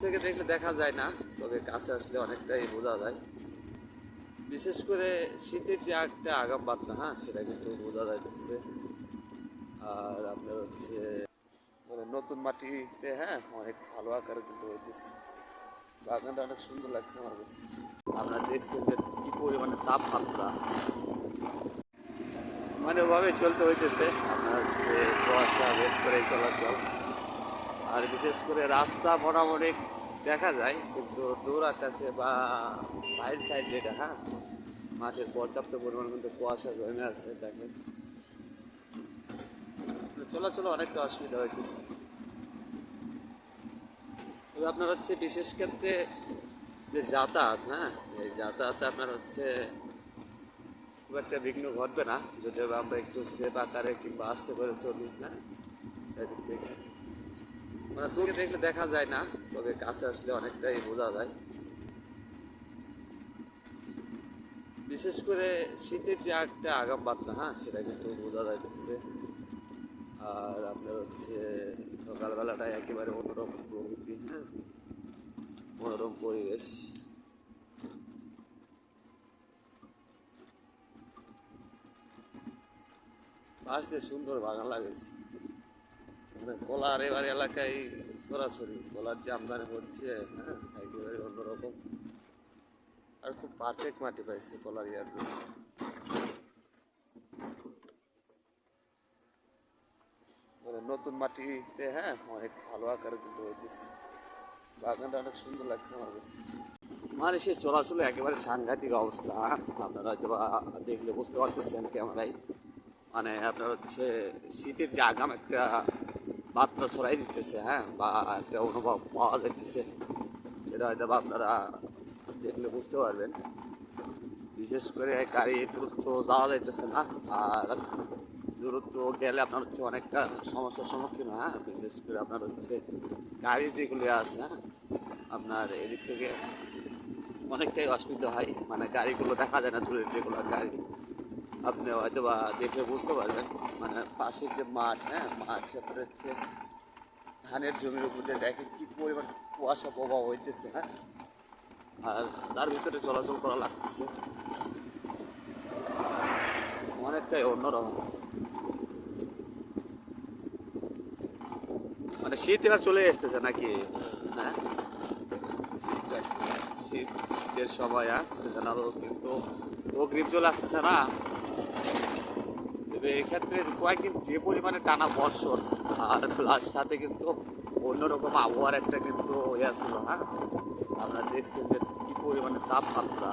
থেকে দেখলে দেখা যায় না, তবে কাছে আসলে অনেকটাই বোঝা যায়। বিশেষ করে শীতের যে একটা আগাম বার্তা, হ্যাঁ, সেটা কিন্তু বোঝা যাচ্ছে। আর আপনার হচ্ছে মানে নতুন মাটিতে, হ্যাঁ, অনেক ভালো আকারে কিন্তু হইতেছে। বাগানটা অনেক সুন্দর লাগছে আমার কাছে। আপনারা দেখছেন যে কি পরিমাণে তাপমাত্রা, মানে ওভাবে চলতে হইতেছে। আপনার হচ্ছে কুয়াশা বের করে চলাচল। আর বিশেষ করে রাস্তা মোটামুটি দেখা যায়, কিন্তু দূর আকাশে বা বাইরের সাইড যেটা, হ্যাঁ, মাঠের পর্যাপ্ত পরিমাণ কিন্তু কুয়াশা জমে আছে। দেখেন চলাচল অনেকটা অসুবিধা হইতেছে। তবে আপনার হচ্ছে বিশেষ ক্ষেত্রে যে যাতায়াত, হ্যাঁ, এই যাতায়াতে আপনার হচ্ছে খুব একটা বিঘ্ন ঘটবে না, যদি আমরা একটু সেফ আকারে কিংবা আস্তে করে চলি, হ্যাঁ, সেদিক থেকে মানে দূরে দেখলে দেখা যায় না, তবে কাছে আসলে অনেকটাই বোঝা যায়। বিশেষ করে শীতের যে একটা আগাম বার্তা, হ্যাঁ, সেটা কিন্তু বোঝা যাইতেছে। আর আপনার হচ্ছে সকালবেলাটায় একেবারে অন্যরকম প্রকৃতি, হ্যাঁ, মনোরম পরিবেশ। পাশ দিয়ে সুন্দর বাগান লাগাইছে, মানে কলার এবার এলাকায় সরাসরি কলার যে আমদানি হচ্ছে, হ্যাঁ, একেবারে অন্যরকম। আর খুব পারফেক্ট মাটি পাইছে কলার ইয়ার জন্য। মানে নতুন মাটিতে, হ্যাঁ, অনেক ভালো আকারে কিন্তু হইতেছে। বাগানটা অনেক সুন্দর লাগছে আমার কাছে। মানে সে চলাচলে একেবারে সাংঘাতিক অবস্থা। আপনারা হয়তো বা দেখলে বুঝতে পারতেছেন ক্যামেরায়। মানে আপনার হচ্ছে শীতের যে আগাম একটা বার্তা ছড়াই দিতেছে, হ্যাঁ, বা একটা অনুভব পাওয়া যাইতেছে, সেটা হয়তো বা আপনারা দেখলে বুঝতে পারবেন। বিশেষ করে গাড়ি দ্রুত যাওয়া যাইতেছে না। আর দ্রুত গেলে আপনার হচ্ছে অনেকটা সমস্যার সম্মুখীন, হ্যাঁ, বিশেষ করে আপনার হচ্ছে গাড়ি যেগুলি আছে, হ্যাঁ, আপনার এদিক থেকে অনেকটাই অসুবিধা হয়। মানে গাড়িগুলো দেখা যায় না, দূরের যেগুলো গাড়ি আপনি হয়তো বা দেখে বুঝতে পারবেন। মানে পাশের যে মাঠ, হ্যাঁ, মাঠ তারপরে হচ্ছে ধানের জমির উপর দিয়ে দেখে কি পরিমাণ কুয়াশা প্রভাব হইতেছে, হ্যাঁ, আর তার ভিতরে চলাচল করা লাগতেছে, অনেকটাই অন্যরকম। মানে শীত এবার চলে আসতেছে নাকি, হ্যাঁ, শীতের সময়, হ্যাঁ, সিজনাল কিন্তু অগ্রিম চলে আসতেছে না। তবে এক্ষেত্রে কয়েকদিন যে পরিমাণে টানা বর্ষণ, আর প্লাস সাথে কিন্তু অন্যরকম আবহাওয়ার একটা কিন্তু ইয়ে ছিল, হ্যাঁ, আপনারা দেখছেন যে কি পরিমাণে তাপমাত্রা।